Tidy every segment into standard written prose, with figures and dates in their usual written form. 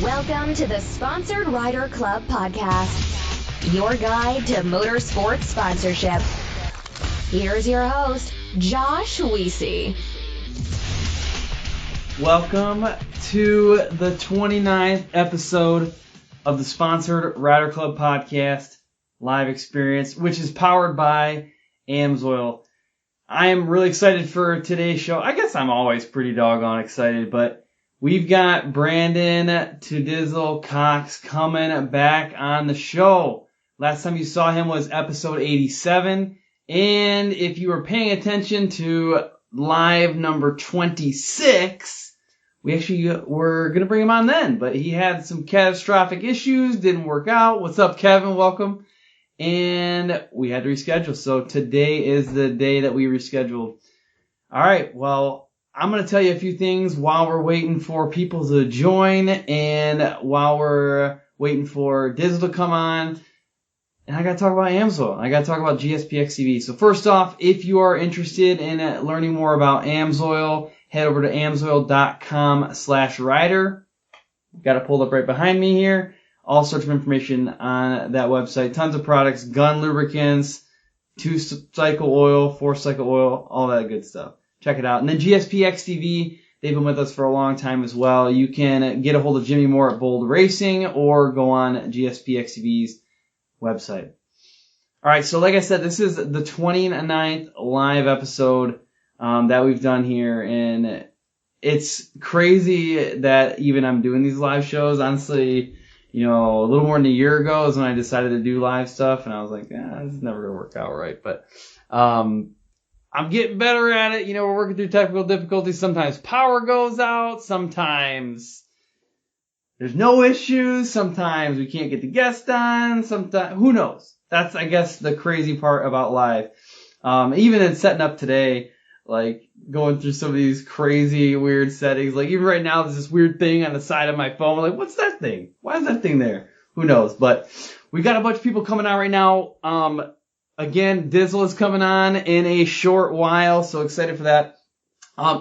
Welcome to the Sponsored Rider Club podcast, your guide to motorsports sponsorship. Here's your host, Josh Weesey. Welcome to the 29th episode of the Sponsored Rider Club podcast live experience, which is powered by AMSOIL. I am really excited for today's show. I guess I'm always pretty doggone excited, but we've got Brandon Tudizzle Cox coming back on the show. Last time you saw him was episode 87. And if you were paying attention to live number 26, we actually were going to bring him on then, but he had some catastrophic issues, didn't work out. What's up, Kevin? Welcome. And we had to reschedule. So today is the day that we rescheduled. All right. Well, I'm going to tell you a few things while we're waiting for people to join and while we're waiting for Dizzle to come on. And I got to talk about AMSOIL. I got to talk about GSP XTV. So first off, if you are interested in learning more about AMSOIL, head over to amsoil.com/rider. Got it pulled up right behind me here. All sorts of information on that website. Tons of products, gun lubricants, 2-cycle oil, 4-cycle oil, all that good stuff. Check it out. And then GSP XTV, they've been with us for a long time as well. You can get a hold of Jimmy Moore at Bold Racing or go on GSP XTV's website. All right, so like I said, this is the 29th live episode that we've done here, and it's crazy that even I'm doing these live shows. Honestly, you know, a little more than a year ago is when I decided to do live stuff, and I was like, this is never going to work out right, but I'm getting better at it. You know, we're working through technical difficulties. Sometimes power goes out. Sometimes there's no issues. Sometimes we can't get the guest on. Sometimes, who knows? That's, I guess, the crazy part about live. Even in setting up today, like going through some of these crazy, weird settings. Like even right now, there's this weird thing on the side of my phone. I'm like, what's that thing? Why is that thing there? Who knows? But we got a bunch of people coming on right now. Again, Dizzle is coming on in a short while, so excited for that.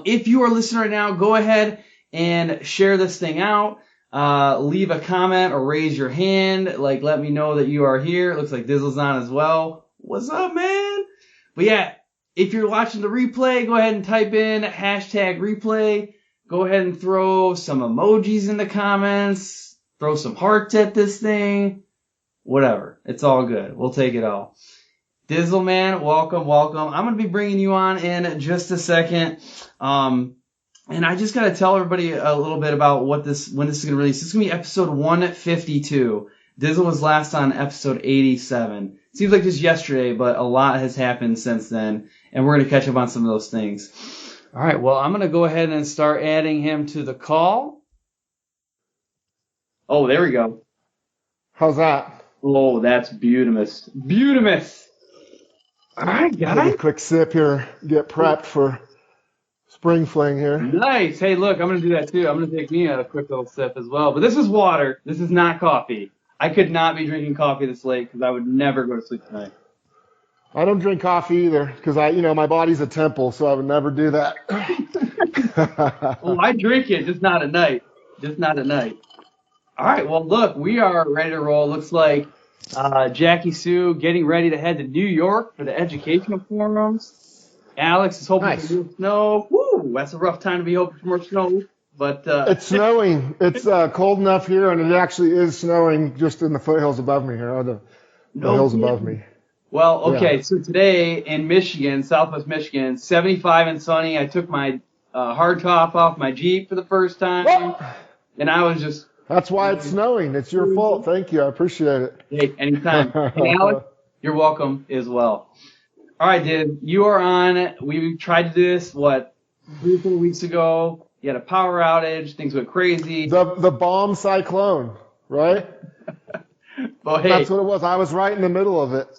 If you are listening right now, go ahead and share this thing out. Leave a comment or raise your hand. Like, let me know that you are here. It looks like Dizzle's on as well. What's up, man? But yeah, if you're watching the replay, go ahead and type in #replay. Go ahead and throw some emojis in the comments. Throw some hearts at this thing. Whatever. It's all good. We'll take it all. Dizzle, man, welcome. I'm going to be bringing you on in just a second. And I just got to tell everybody a little bit about when this is going to release. This is going to be episode 152. Dizzle was last on episode 87. Seems like just yesterday, but a lot has happened since then, and we're going to catch up on some of those things. All right, well, I'm going to go ahead and start adding him to the call. Oh, there we go. How's that? Oh, that's beautimous. Beautimous. All right, guys. Take a quick sip here. Get prepped for Spring Fling here. Nice. Hey, look, I'm going to do that too. I'm going to take me a quick little sip as well. But this is water. This is not coffee. I could not be drinking coffee this late because I would never go to sleep tonight. I don't drink coffee either because my body's a temple, so I would never do that. Well, I drink it, just not at night. Just not at night. All right. Well, look, we are ready to roll. Looks like Jackie Sue getting ready to head to New York for the educational forums. Alex is hoping for more snow. Woo! That's a rough time to be hoping for more snow. But it's snowing. It's cold enough here, and it actually is snowing just in the foothills above me here. The hills above me. Well, okay. Yeah. So today in Michigan, Southwest Michigan, 75 and sunny. I took my hard top off my Jeep for the first time, and I was just. That's why it's snowing. It's your fault. Thank you. I appreciate it. Hey, anytime. And Alex, you're welcome as well. All right, dude. You are on. We tried to do this, 3 or 4 weeks ago. You had a power outage. Things went crazy. The bomb cyclone, right? Well, hey. That's what it was. I was right in the middle of it.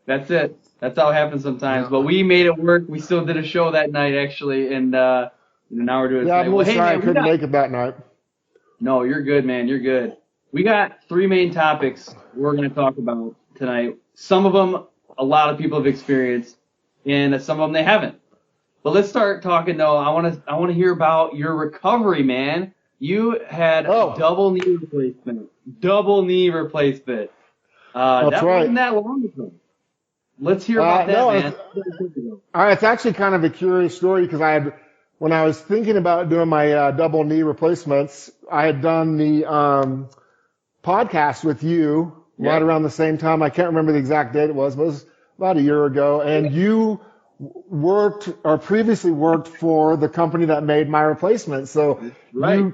That's it. That's how it happens sometimes. Yeah. But we made it work. We still did a show that night, actually, and now we're doing it tonight. I'm really sorry I couldn't make it that night. No, you're good, man. You're good. We got 3 main topics we're going to talk about tonight. Some of them a lot of people have experienced, and some of them they haven't. But let's start talking, though. I want to hear about your recovery, man. You had a double knee replacement. Double knee replacement. That's that right. wasn't that long ago. Let's hear about that, man. It's actually kind of a curious story because when I was thinking about doing my double knee replacements, I had done the podcast with you right around the same time. I can't remember the exact date it was, but it was about a year ago. And you previously worked for the company that made my replacement. So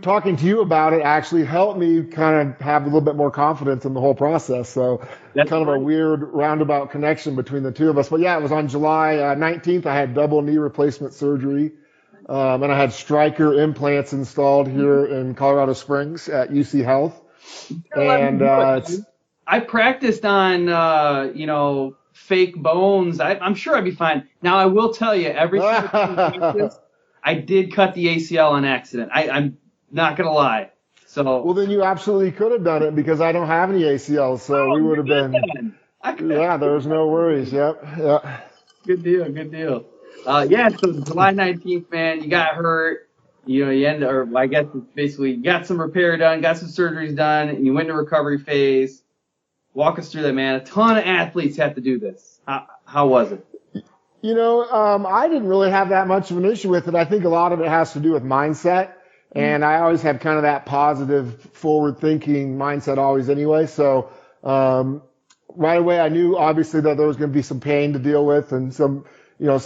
talking to you about it actually helped me kind of have a little bit more confidence in the whole process. So that's kind of a weird roundabout connection between the two of us. But yeah, it was on July 19th. I had double knee replacement surgery. And I had Stryker implants installed here in Colorado Springs at UC Health. And I practiced on, fake bones. I'm sure I'd be fine. Now, I will tell you, every single time I practice, I did cut the ACL on accident. I'm not going to lie. So well, then you absolutely could have done it because I don't have any ACLs, so we would have been. Yeah, there was no worries. Yep. Yeah. Good deal. So July 19th, man, you got hurt. I guess it's basically you got some repair done, got some surgeries done, and you went into recovery phase. Walk us through that, man. A ton of athletes have to do this. How was it? I didn't really have that much of an issue with it. I think a lot of it has to do with mindset. And I always have kind of that positive, forward-thinking mindset always anyway. So right away I knew, obviously, that there was going to be some pain to deal with and some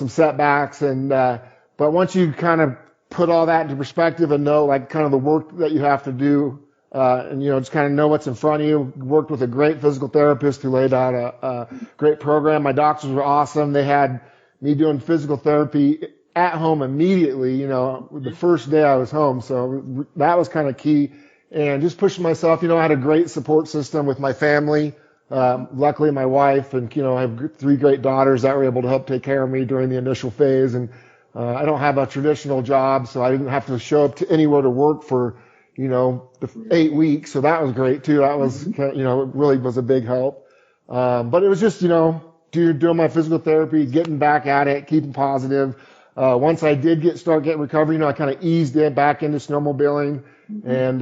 setbacks. But once you kind of put all that into perspective and know, like, kind of the work that you have to do, and just kind of know what's in front of you. Worked with a great physical therapist who laid out a great program. My doctors were awesome. They had me doing physical therapy at home immediately, the first day I was home. So that was kind of key. And just pushing myself, I had a great support system with my family. Luckily my wife and, I have 3 great daughters that were able to help take care of me during the initial phase. And I don't have a traditional job, so I didn't have to show up to anywhere to work for the 8 weeks. So that was great too. That was, it really was a big help. But it was just, doing my physical therapy, getting back at it, keeping positive. Once I did start getting recovery, I kind of eased back into snowmobiling. And,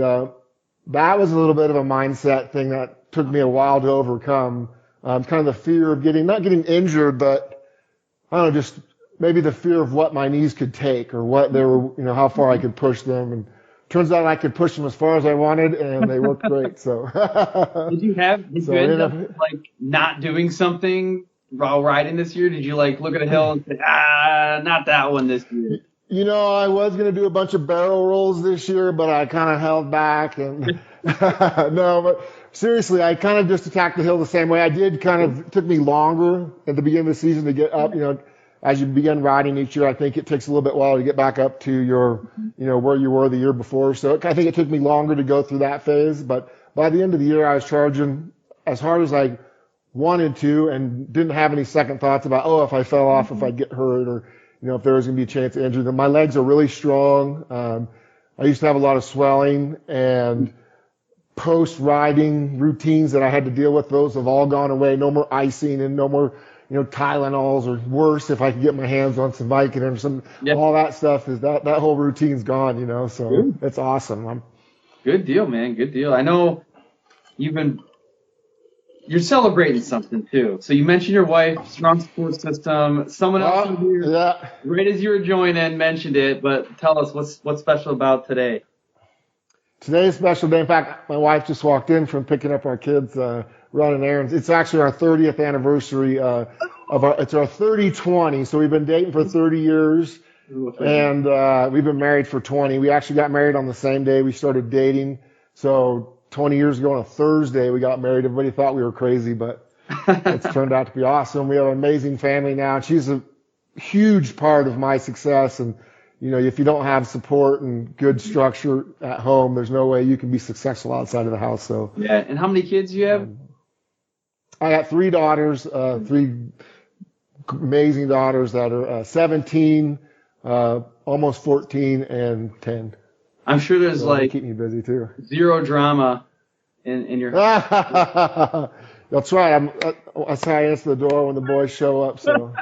that was a little bit of a mindset thing that took me a while to overcome. Kind of the fear of not getting injured, but I don't know, just maybe the fear of what my knees could take or what they were, how far I could push them. And turns out I could push them as far as I wanted, and they worked great. So did you end up not doing something while riding this year? Did you look at a hill and say, not that one this year? I was going to do a bunch of barrel rolls this year, but I kind of held back. And no, but seriously, I kind of just attacked the hill the same way. I did it took me longer at the beginning of the season to get up, as you begin riding each year. I think it takes a little bit while to get back up to your, where you were the year before. So I think it took me longer to go through that phase. But by the end of the year, I was charging as hard as I wanted to and didn't have any second thoughts about, if I fell off, if I'd get hurt or, if there was going to be a chance of injury. My legs are really strong. I used to have a lot of swelling and post-riding routines that I had to deal with. Those have all gone away. No more icing and no more Tylenols, or worse, if I could get my hands on some Vicodin or some, all that stuff that whole routine's gone, so it's awesome. Good deal, man. Good deal. I know you're celebrating something too. So you mentioned your wife, strong support system. Someone else in here, right as you were joining, mentioned it, but tell us what's special about today. Today's a special day. In fact, my wife just walked in from picking up our kids, running errands. It's actually our 30th anniversary it's our 30-20. So we've been dating for 30 years, and we've been married for 20. We actually got married on the same day we started dating. So 20 years ago on a Thursday, we got married. Everybody thought we were crazy, but it's turned out to be awesome. We have an amazing family now. She's a huge part of my success, and if you don't have support and good structure at home, there's no way you can be successful outside of the house. So yeah. And how many kids do you have? I got 3 daughters, 3 amazing daughters that are 17, almost 14, and 10. I'm sure there's keep me busy too. Zero drama in your house. That's right. That's how I answer the door when the boys show up. So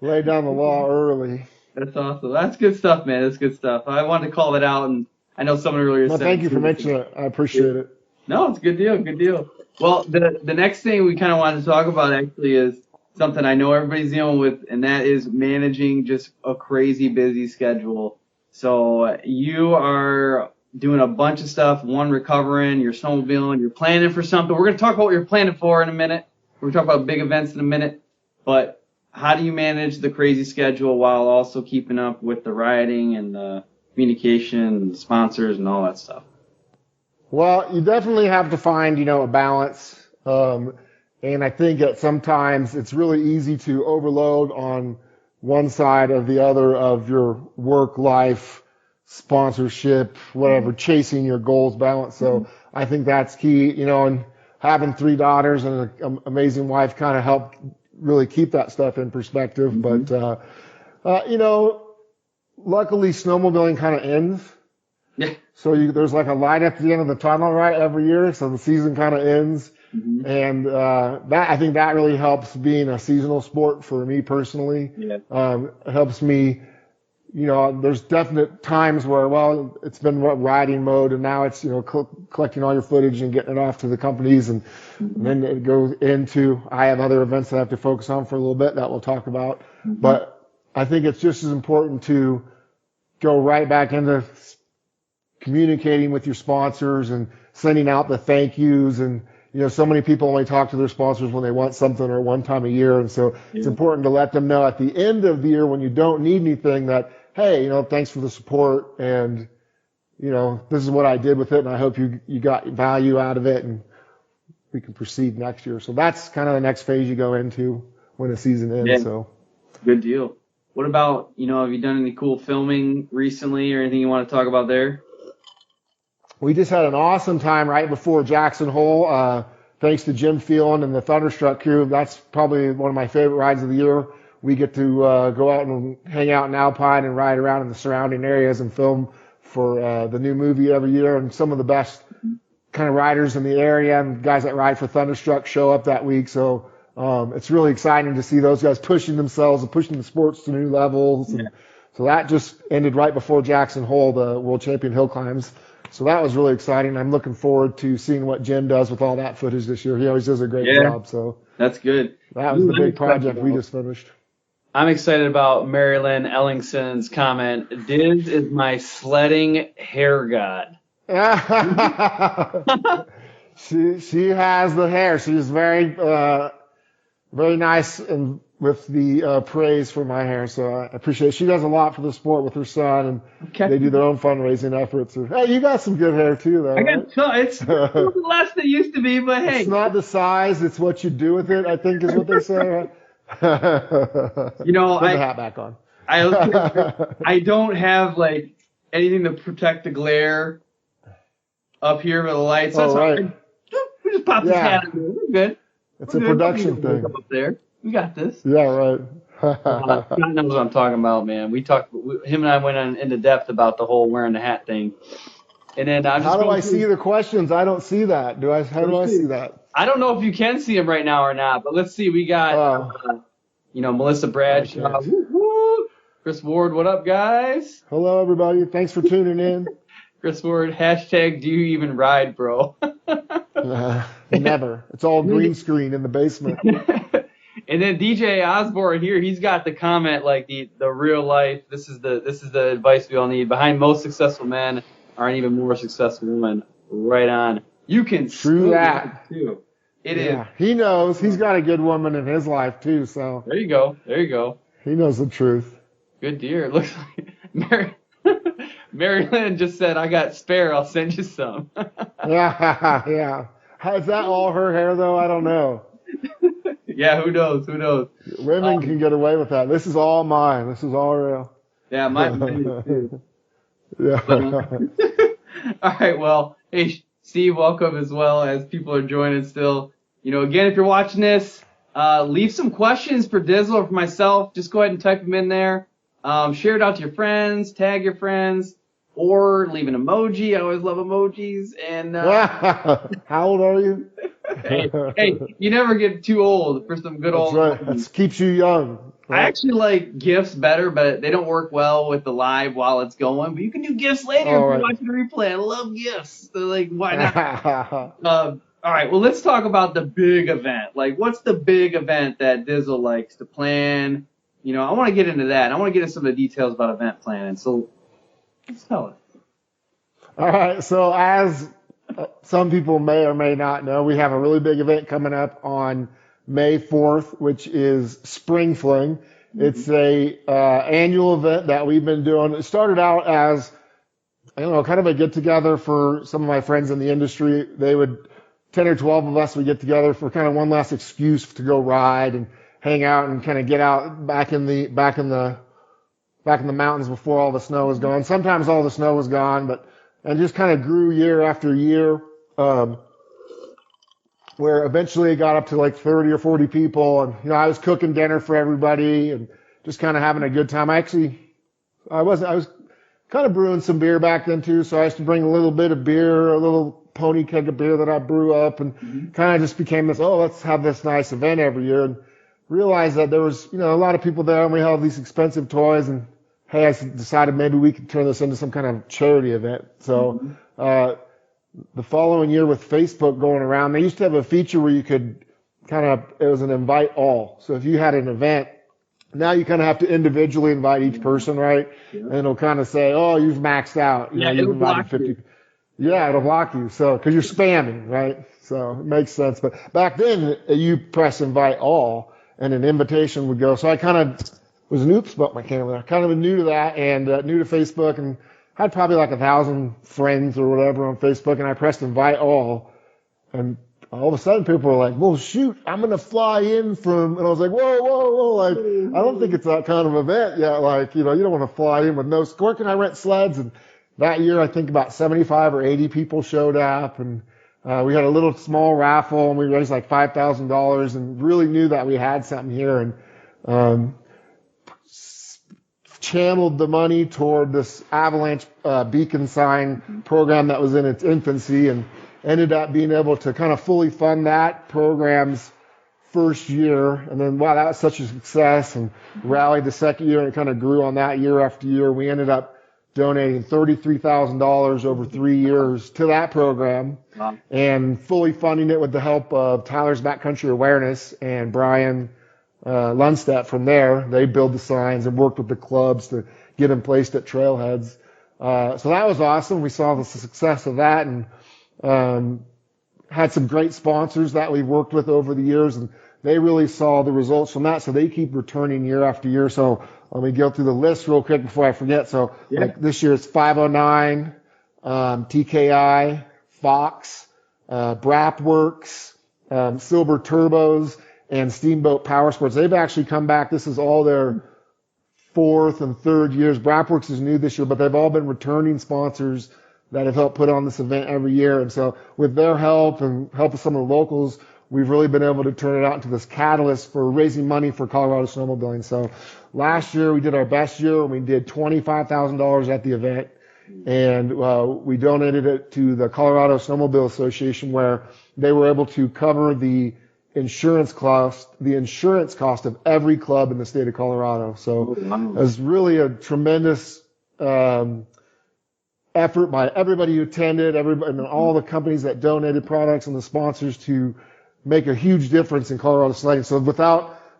lay down the law early. That's awesome. That's good stuff, man. That's good stuff. I wanted to call that out and I know someone earlier Well, said. thank you for mentioning it. I appreciate it. No, it's a good deal. Good deal. Well, the next thing we kind of wanted to talk about actually is something I know everybody's dealing with, and that is managing just a crazy busy schedule. So you are doing a bunch of stuff, one recovering, you're snowmobiling, you're planning for something. We're going to talk about what you're planning for in a minute. We're going to talk about big events in a minute. But how do you manage the crazy schedule while also keeping up with the riding and the communication and the sponsors and all that stuff? Well, you definitely have to find, a balance. And I think that sometimes it's really easy to overload on one side or the other of your work life, sponsorship, whatever, chasing your goals balance. So I think that's key, and having 3 daughters and an amazing wife kind of helped really keep that stuff in perspective. But, luckily snowmobiling kind of ends. Yeah. So there's like a light at the end of the tunnel, right, every year. So the season kind of ends. And I think that really helps being a seasonal sport for me personally. Yeah. It helps me, there's definite times where, well, it's been riding mode and now it's, collecting all your footage and getting it off to the companies. And then it goes into, I have other events that I have to focus on for a little bit that we'll talk about. But I think it's just as important to go right back into communicating with your sponsors and sending out the thank yous. And, so many people only talk to their sponsors when they want something or one time a year. And so it's important to let them know at the end of the year when you don't need anything that, hey, thanks for the support. And, this is what I did with it. And I hope you got value out of it and we can proceed next year. So that's kind of the next phase you go into when the season ends. Yeah. So good deal. What about, have you done any cool filming recently or anything you want to talk about there? We just had an awesome time right before Jackson Hole. Thanks to Jim Phelan and the Thunderstruck crew. That's probably one of my favorite rides of the year. We get to go out and hang out in Alpine and ride around in the surrounding areas and film for the new movie every year. And some of the best kind of riders in the area and guys that ride for Thunderstruck show up that week. So it's really exciting to see those guys pushing themselves and pushing the sports to new levels. And so that just ended right before Jackson Hole, the World Champion Hill Climbs. So that was really exciting. I'm looking forward to seeing what Jim does with all that footage this year. He always does a great job. So that's good. That was the big project we just finished. I'm excited about Marilyn Ellingson's comment. Diz is my sledding hair god. She has the hair. She's very very nice and with the praise for my hair. So I appreciate it. She does a lot for the sport with her son, and they do their own fundraising efforts. Hey, you got some good hair too, though. It's less than it used to be, but hey. It's not the size, it's what you do with it, I think is what they say. Right? Put the hat back on. I don't have like anything to protect the glare up here with the lights. That's right. We just pop this hat in there. We're good. It's a production thing. Up there. We got this. Yeah, right. Scott knows what I'm talking about, man. Him and I went into depth about the whole wearing the hat thing. And then how do I see the questions? I don't see that. How do I see that? I don't know if you can see them right now or not, but let's see. We got, Melissa Bradshaw. Okay. Chris Ward, what up, guys? Hello, everybody. Thanks for tuning in. Chris Ward, #, do you even ride, bro? Never. It's all green screen in the basement. And then DJ Osborne here, he's got the comment like the real life. This is the advice we all need. Behind most successful men are an even more successful women. Right on. You can true that too. It is. He knows. He's got a good woman in his life too. So there you go. He knows the truth. Good dear. It looks like Mary Lynn just said, "I got spare. I'll send you some." Yeah. Is that all her hair though? I don't know. Yeah, who knows? Women can get away with that. This is all mine. This is all real. Yeah, mine too. Yeah. All right, well, hey, Steve, welcome as well as people are joining still. Again, if you're watching this, leave some questions for Dizzle or for myself. Just go ahead and type them in there. Share it out to your friends, tag your friends, or leave an emoji. I always love emojis. And how old are you? Hey, you never get too old for some good That's old. right. That keeps you young. I actually like GIFs better, but they don't work well with the live while it's going. But you can do GIFs later if you're watching the replay. I love GIFs. So, like, why not? All right, well, let's talk about the big event. Like, what's the big event that Dizzle likes to plan? You know, I want to get into that. I want to get into some of the details about event planning. So, let's tell us. All right, so as some people may or may not know, we have a really big event coming up on May 4th, which is Spring Fling. It's a annual event that we've been doing. It started out as, I don't know, kind of a get-together for some of my friends in the industry. 10 or 12 of us would get together for kind of one last excuse to go ride and hang out and kind of get out back in the mountains before all the snow was gone. Sometimes all the snow was gone, and just kind of grew year after year, where eventually it got up to like 30 or 40 people. And, you know, I was cooking dinner for everybody and just kind of having a good time. I was kind of brewing some beer back then too. So I used to bring a little bit of beer, a little pony keg of beer that I brew up, and kind of just became this, let's have this nice event every year. And realized that there was, you know, a lot of people there and we had these expensive toys, and hey, I decided maybe we could turn this into some kind of charity event. So, the following year with Facebook going around, they used to have a feature where you could it was an invite all. So if you had an event, now you kind of have to individually invite each person, right? Yeah. And it'll kind of say, you've maxed out. You've invited 50. Yeah, it'll block you. So, cause you're spamming, right? So it makes sense. But back then you press invite all and an invitation would go. So I kind of was an oops about my camera. Kind of new to that and new to Facebook, and had probably like 1,000 friends or whatever on Facebook, and I pressed invite all, and all of a sudden people were like, well, shoot, I'm going to fly in from, and I was like, whoa, like, I don't think it's that kind of event yet. Like, you know, you don't want to fly in with no, where can I rent sleds? And that year, I think about 75 or 80 people showed up, and we had a little small raffle, and we raised like $5,000, and really knew that we had something here, and channeled the money toward this avalanche beacon sign program that was in its infancy, and ended up being able to kind of fully fund that program's first year. And then, wow, that was such a success, and rallied the second year, and it kind of grew on that year after year. We ended up donating $33,000 over 3 years to that program. Wow. And fully funding it with the help of Tyler's Backcountry Awareness and Brian Lundstedt from there. They build the signs and worked with the clubs to get them placed at trailheads. So that was awesome. We saw the success of that, and had some great sponsors that we've worked with over the years, and they really saw the results from that. So they keep returning year after year. So let me go through the list real quick before I forget. So like this year it's 509, TKI, Fox, Brapworks, Silver Turbos, and Steamboat Power Sports. They've actually come back. This is all their fourth and third years. Brapworks is new this year, but they've all been returning sponsors that have helped put on this event every year. And so with their help and help of some of the locals, we've really been able to turn it out into this catalyst for raising money for Colorado snowmobiling. So last year we did our best year, and we did $25,000 at the event. And we donated it to the Colorado Snowmobile Association, where they were able to cover the insurance cost of every club in the state of Colorado. So it was really a tremendous effort by everybody who attended, and all the companies that donated products and the sponsors to make a huge difference in Colorado sledding. So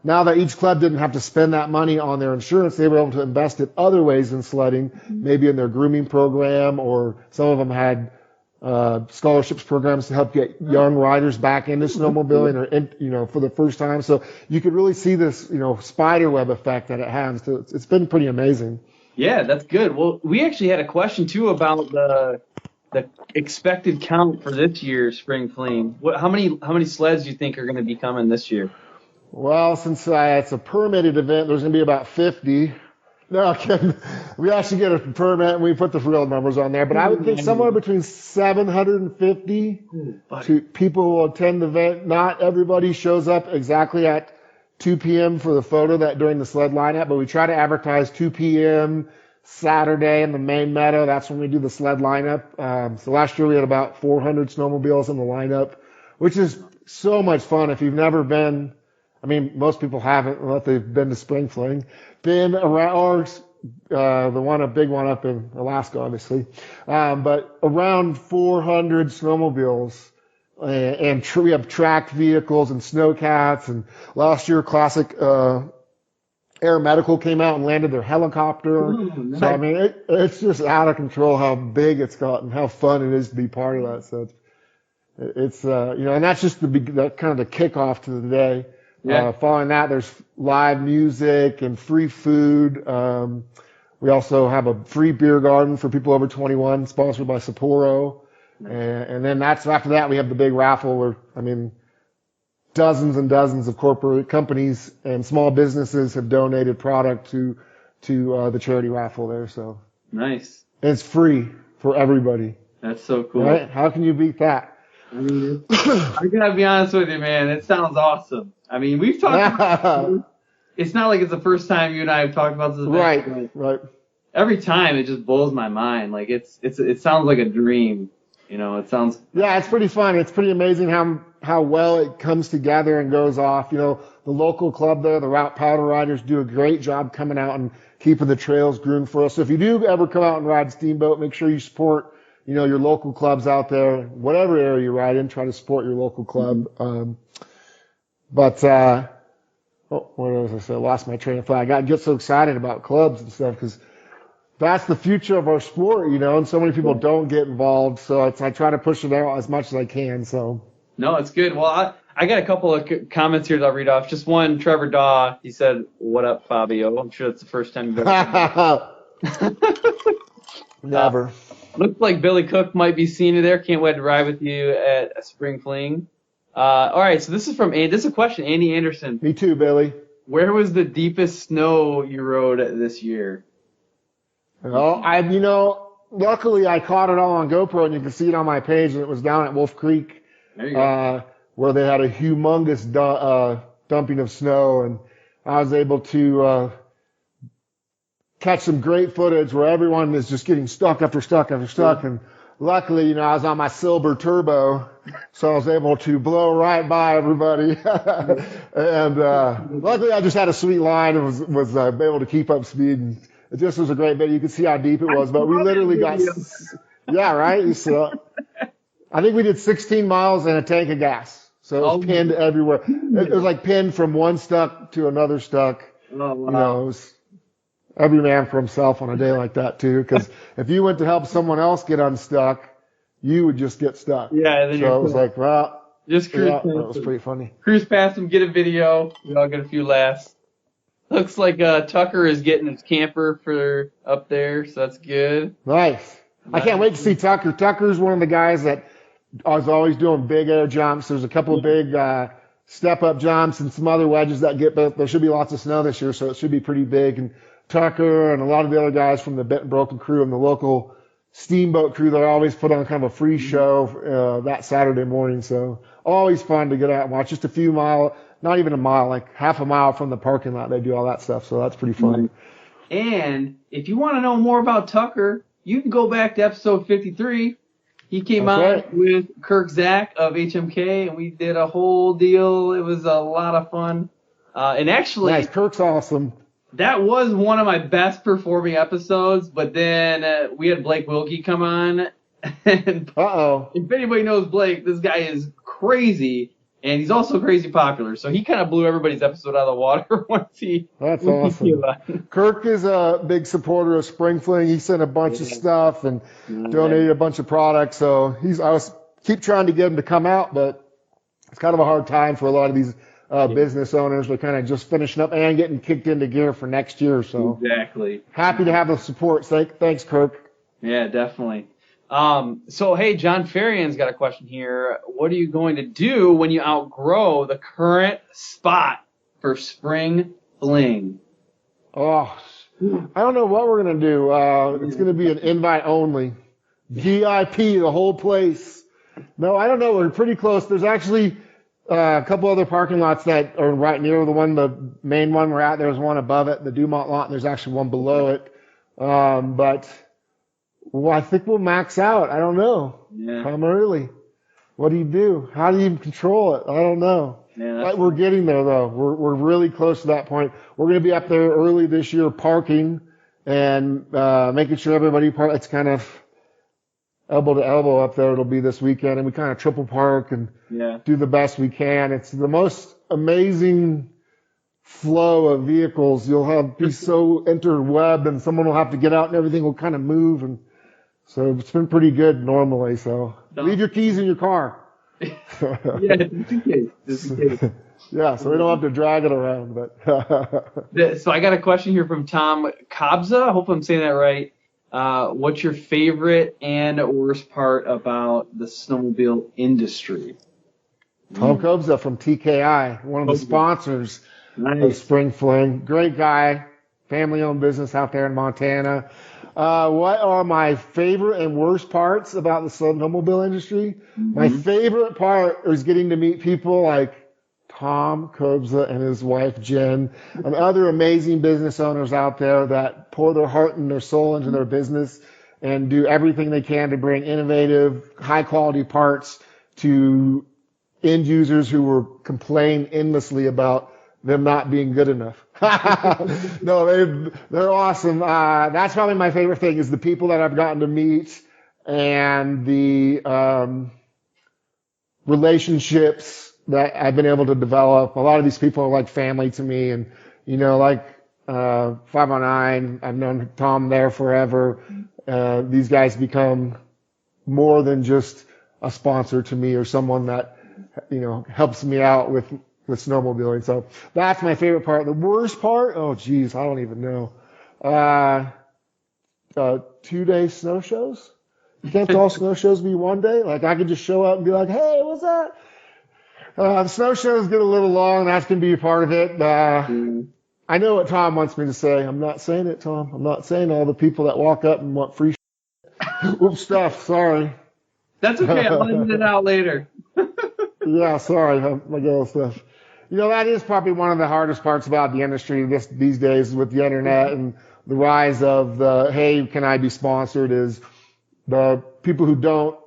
now that each club didn't have to spend that money on their insurance, they were able to invest it other ways in sledding, maybe in their grooming program, or some of them had scholarships programs to help get young riders back into snowmobiling, or for the first time. So you could really see this, spider web effect that it has. So it's been pretty amazing. Yeah, that's good. Well, we actually had a question too about the expected count for this year's Spring Fling. How many sleds do you think are going to be coming this year? Well, since it's a permitted event, there's going to be about 50. No, we actually get a permit and we put the real numbers on there, but I would think somewhere between 750 people will attend the event. Not everybody shows up exactly at 2 p.m. for the photo that during the sled lineup, but we try to advertise 2 p.m. Saturday in the main meadow. That's when we do the sled lineup. So last year we had about 400 snowmobiles in the lineup, which is so much fun. If you've never been, I mean, most people haven't unless they've been to Spring Fling, been around, or a big one up in Alaska, obviously, but around 400 snowmobiles. And we have tracked vehicles and snowcats. And last year, Classic Air Medical came out and landed their helicopter. Ooh, nice. So, I mean, it's just out of control how big it's gotten, how fun it is to be part of that. So it's and that's just that kind of the kickoff to the day. Yeah. Following that, there's live music and free food. We also have a free beer garden for people over 21, sponsored by Sapporo. And then after that, we have the big raffle where, I mean, dozens and dozens of corporate companies and small businesses have donated product to the charity raffle there. So Nice. it's free for everybody. That's so cool. Right? How can you beat that? I mean, I gotta be honest with you, man. It sounds awesome. I mean, we've talked about it's not like it's the first time you and I have talked about this event. Right. Every time it just blows my mind. Like it sounds like a dream. It sounds. Yeah, it's pretty fun. It's pretty amazing how well it comes together and goes off. The local club there, the Route Powder Riders, do a great job coming out and keeping the trails groomed for us. So if you do ever come out and ride Steamboat, make sure you support, your local clubs out there, whatever area you ride in, try to support your local club. What was I say? I lost my train of thought. I get so excited about clubs and stuff because that's the future of our sport, and so many people don't get involved. So I try to push it out as much as I can. So. No, it's good. Well, I got a couple of comments here that I'll read off. Just one, Trevor Daw, he said, "What up, Fabio?" I'm sure that's the first time you've ever Never. Looks like Billy Cook might be seeing you there. Can't wait to ride with you at a Spring Fling. All right, so this is a question, Andy Anderson. Me too, Billy. Where was the deepest snow you rode this year? Luckily I caught it all on GoPro and you can see it on my page, and it was down at Wolf Creek, There you go. where they had a humongous dumping of snow, and I was able to catch some great footage where everyone is just getting stuck after stuck after stuck. And luckily, I was on my silver turbo, so I was able to blow right by everybody. And luckily I just had a sweet line and was able to keep up speed. And it just was a great video. You could see how deep it was, but we literally got, yeah, right? So I think we did 16 miles and a tank of gas. So it was pinned everywhere. It was like pinned from one stuck to another stuck. Oh, wow. It was every man for himself on a day like that too. Because if you went to help someone else get unstuck, you would just get stuck. Yeah, then so it was like, well, just cruise yeah, past that was him. pretty funny. Cruise past him, get a video. We all get a few laughs. Looks like Tucker is getting his camper for up there, so that's good. Nice. I can't wait to see Tucker. Tucker's one of the guys that is always doing big air jumps. There's a couple of big step-up jumps and some other wedges that but there should be lots of snow this year, so it should be pretty big. And Tucker and a lot of the other guys from the Bent and Broken crew and the local Steamboat crew, they always put on kind of a free show that Saturday morning. So always fun to get out and watch. Just a few miles. Not even a mile, like half a mile from the parking lot, they do all that stuff, so that's pretty fun. And if you want to know more about Tucker, you can go back to episode 53. He came out with Kirk Zach of HMK, and we did a whole deal. It was a lot of fun. And actually, nice. Kirk's awesome. That was one of my best performing episodes, but then we had Blake Wilkie come on. And if anybody knows Blake, this guy is crazy. And he's also crazy popular, so he kind of blew everybody's episode out of the water once he. That's awesome. Kirk is a big supporter of Spring Fling. He sent a bunch of stuff and donated a bunch of products. So I keep trying to get him to come out, but it's kind of a hard time for a lot of these business owners. They're kind of just finishing up and getting kicked into gear for next year. So exactly. Happy to have the support. Thanks, Kirk. Yeah, definitely. So, hey, John Ferrian's got a question here. What are you going to do when you outgrow the current spot for Spring Fling? Oh, I don't know what we're going to do. It's going to be an invite only. VIP, the whole place. No, I don't know. We're pretty close. There's actually a couple other parking lots that are right near the main one we're at. There's one above it, the Dumont lot, and there's actually one below it. But I think we'll max out. I don't know. Yeah. Come early. What do you do? How do you even control it? I don't know. Yeah, But we're getting there, though. We're really close to that point. We're going to be up there early this year parking and making sure everybody parks. It's kind of elbow to elbow up there. It'll be this weekend, and we kind of triple park and do the best we can. It's the most amazing flow of vehicles. You'll have be so interwebbed, and someone will have to get out, and everything will kind of move. And so it's been pretty good normally. So leave your keys in your car. Yeah, just in case. Yeah, so we don't have to drag it around. But So I got a question here from Tom Kabza. I hope I'm saying that right. What's your favorite and worst part about the snowmobile industry? Tom Kabza from TKI, one of the sponsors of Spring Fling. Great guy, family-owned business out there in Montana. What are my favorite and worst parts about the snowmobile industry? My favorite part is getting to meet people like Tom Kabza and his wife Jen and other amazing business owners out there that pour their heart and their soul into their business and do everything they can to bring innovative, high-quality parts to end users who were complaining endlessly about them not being good enough. No, they're awesome. That's probably my favorite thing is the people that I've gotten to meet and the relationships that I've been able to develop. A lot of these people are like family to me, and like 509, I've known Tom there forever. These guys become more than just a sponsor to me or someone that helps me out with snowmobiling. So that's my favorite part. The worst part, oh geez, I don't even know. 2-day snow shows. Can't all snow shows be one day? Like I could just show up and be like, hey, what's that? The snow shows get a little long. That's going to be a part of it. I know what Tom wants me to say. I'm not saying it, Tom. I'm not saying all the people that walk up and want free Oops, stuff. Sorry. That's okay. I'll edit it out later. Yeah, sorry. My girl stuff. That is probably one of the hardest parts about the industry these days with the internet and the rise of the, hey, can I be sponsored, is the people who don't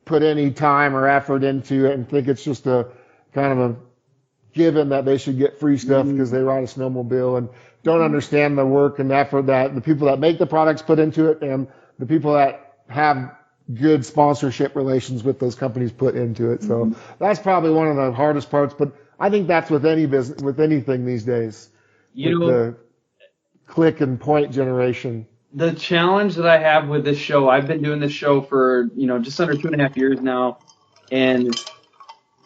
put any time or effort into it and think it's just a kind of a given that they should get free stuff because they ride a snowmobile and don't understand the work and effort that the people that make the products put into it and the people that have good sponsorship relations with those companies put into it. So that's probably one of the hardest parts, but I think that's with any business, with anything these days. The click and point generation. The challenge that I have with this show, I've been doing this show for, just under 2.5 years now. And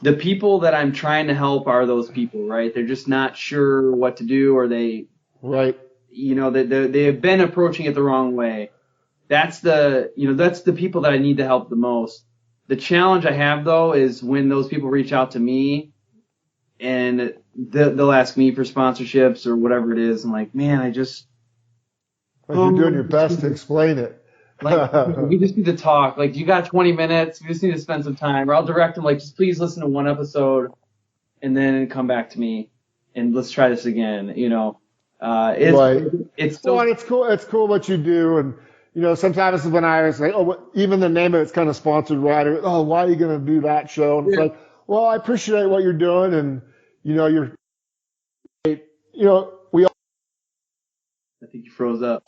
the people that I'm trying to help are those people, right? They're just not sure what to do, or they have been approaching it the wrong way. That's the people that I need to help the most. The challenge I have though is when those people reach out to me and they'll ask me for sponsorships or whatever it is. I'm like, man, you're doing your best to explain it. We just need to talk. Like, you got 20 minutes. We just need to spend some time. Or I'll direct them, like, just please listen to one episode and then come back to me and let's try this again. It's cool. It's cool what you do. And, sometimes when I was like, even the name of it's kind of sponsored, right? Or, why are you going to do that show? And it's like, well, I appreciate what you're doing. And, we all. I think you froze up.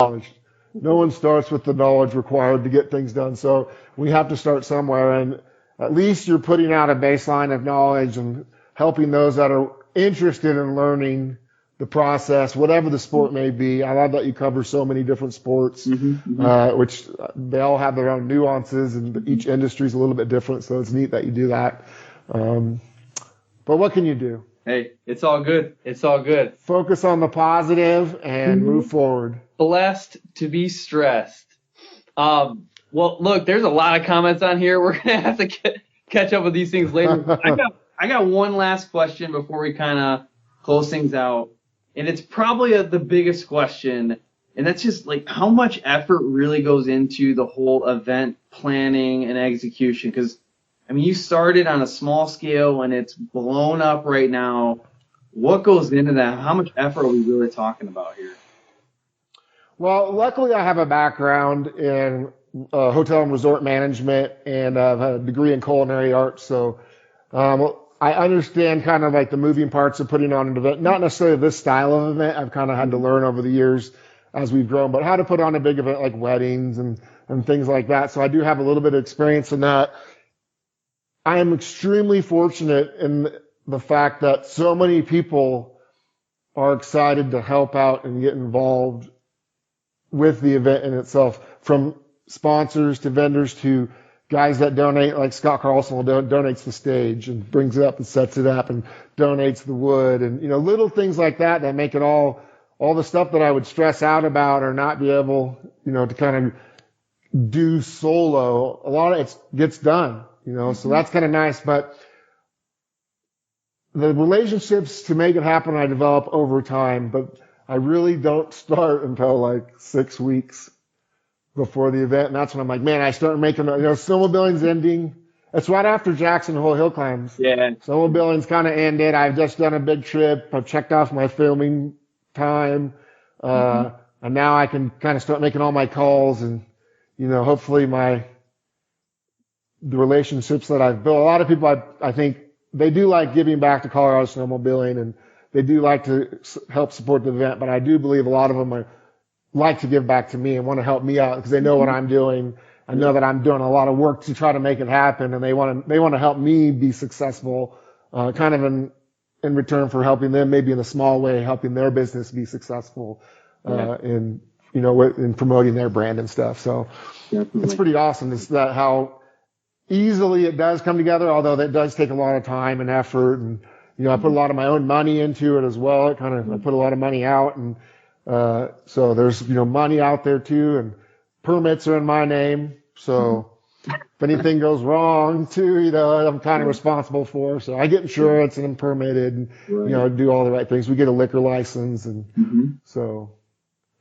No one starts with the knowledge required to get things done. So we have to start somewhere. And at least you're putting out a baseline of knowledge and helping those that are interested in learning the process, whatever the sport may be. I love that you cover so many different sports, which they all have their own nuances and each industry is a little bit different. So it's neat that you do that. But what can you do? Hey, it's all good. It's all good. Focus on the positive and move forward. Blessed to be stressed. Well, look, there's a lot of comments on here. We're going to have to catch up with these things later. I got one last question before we kind of close things out. And it's probably the biggest question. And that's just like how much effort really goes into the whole event planning and execution. Because, you started on a small scale and it's blown up right now. What goes into that? How much effort are we really talking about here? Well, luckily I have a background in hotel and resort management, and I've had a degree in culinary arts. So I understand kind of like the moving parts of putting on an event, not necessarily this style of event. I've kind of had to learn over the years as we've grown, but how to put on a big event like weddings and things like that. So I do have a little bit of experience in that. I am extremely fortunate in the fact that so many people are excited to help out and get involved with the event in itself, from sponsors to vendors to guys that donate, like Scott Carlson donates the stage and brings it up and sets it up and donates the wood, and little things like that make it all the stuff that I would stress out about or not be able to kind of do solo. A lot of it gets done, so that's kind of nice. But the relationships to make it happen I develop over time, but I really don't start until like 6 weeks before the event. And that's when I'm like, man, I start making, snowmobiling's ending. It's right after Jackson Hole Hill Climbs. Yeah. Snowmobiling's kind of ended. I've just done a big trip. I've checked off my filming time. And now I can kind of start making all my calls and, hopefully the relationships that I've built. A lot of people, I think they do like giving back to Colorado snowmobiling, and they do like to help support the event, but I do believe a lot of them like to give back to me and want to help me out because they know what I'm doing. I know that I'm doing a lot of work to try to make it happen, and they want to help me be successful, kind of in return for helping them, maybe in a small way, helping their business be successful, in promoting their brand and stuff. So it's pretty awesome. It's that how easily it does come together, although that does take a lot of time and effort, and I put a lot of my own money into it as well. I put a lot of money out, and so there's money out there too, and permits are in my name. So if anything goes wrong too, I'm kind of responsible for. So I get insurance and I'm permitted, and do all the right things. We get a liquor license, and so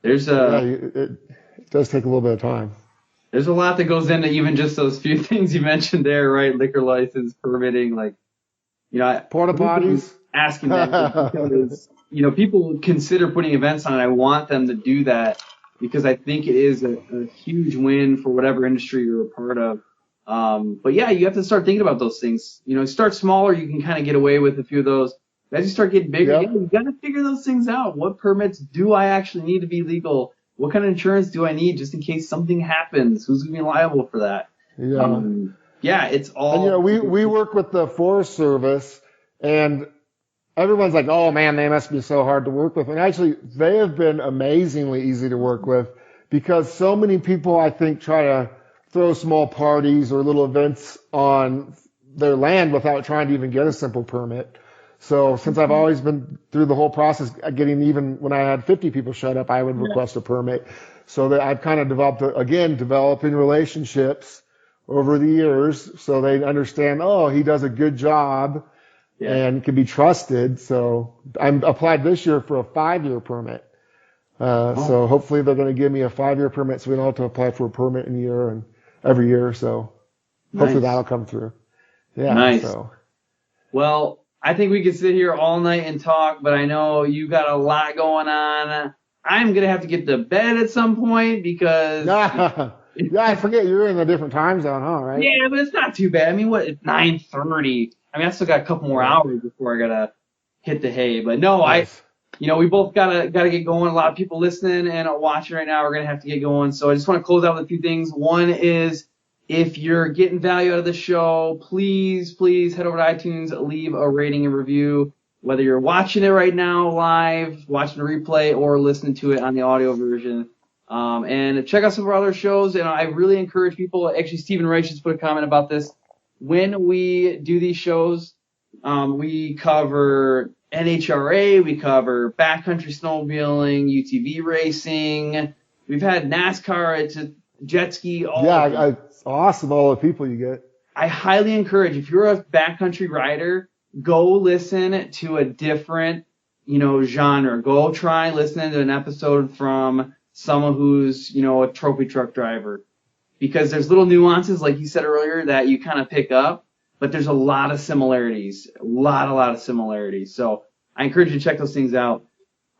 there's it does take a little bit of time. There's a lot that goes into even just those few things you mentioned there, right? Liquor license, permitting, porta potties. Asking that because, people consider putting events on. I want them to do that because I think it is a huge win for whatever industry you're a part of. But yeah, you have to start thinking about those things. Start smaller, you can kind of get away with a few of those. As you start getting bigger, you got to figure those things out. What permits do I actually need to be legal? What kind of insurance do I need just in case something happens? Who's going to be liable for that? It's all. And, we work with the Forest Service, and everyone's like, oh man, they must be so hard to work with. And actually, they have been amazingly easy to work with because so many people, I think, try to throw small parties or little events on their land without trying to even get a simple permit. So since I've always been through the whole process, getting even when I had 50 people showed up, I would request a permit. So that I've kind of developing relationships over the years so they understand, oh, he does a good job and can be trusted. So I'm applied this year for a 5-year permit. So hopefully they're going to give me a 5-year permit so we don't have to apply for a permit in a year and every year. So hopefully that'll come through. Yeah. Nice. So. Well, I think we could sit here all night and talk, but I know you got a lot going on. I'm going to have to get to bed at some point because... Yeah, I forget you're in a different time zone, huh? Right? Yeah, but it's not too bad. I mean, it's 9:30. I mean, I still got a couple more hours before I got to hit the hay. But no, nice. We both gotta get going. A lot of people listening and watching right now are going to have to get going. So I just want to close out with a few things. One is, if you're getting value out of the show, please head over to iTunes, leave a rating and review, whether you're watching it right now live, watching the replay, or listening to it on the audio version. And check out some of our other shows. And I really encourage people, actually Stephen Reich just put a comment about this. When we do these shows, we cover NHRA, we cover backcountry snowmobiling, UTV racing. We've had NASCAR, it's a jet ski. It's awesome, all the people you get. I highly encourage, if you're a backcountry rider, go listen to a different, genre. Go try listening to an episode from someone who's, a trophy truck driver. Because there's little nuances, like you said earlier, that you kind of pick up, but there's a lot of similarities. A lot of similarities. So I encourage you to check those things out.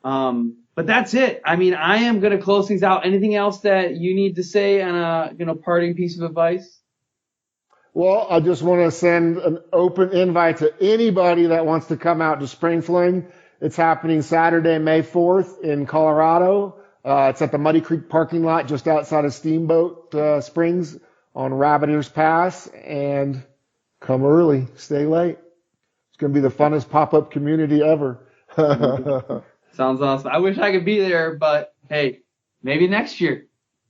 But But that's it. I mean, I am going to close things out. Anything else that you need to say on a parting piece of advice? Well, I just want to send an open invite to anybody that wants to come out to Spring Fling. It's happening Saturday, May 4th in Colorado. It's at the Muddy Creek parking lot just outside of Steamboat Springs on Rabbit Ears Pass. And come early, stay late. It's going to be the funnest pop-up community ever. Sounds awesome. I wish I could be there, but hey, maybe next year.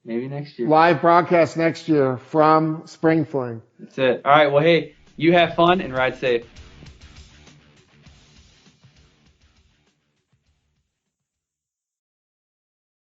Live broadcast next year from Spring Fling. That's it. All right. Well, hey, you have fun and ride safe.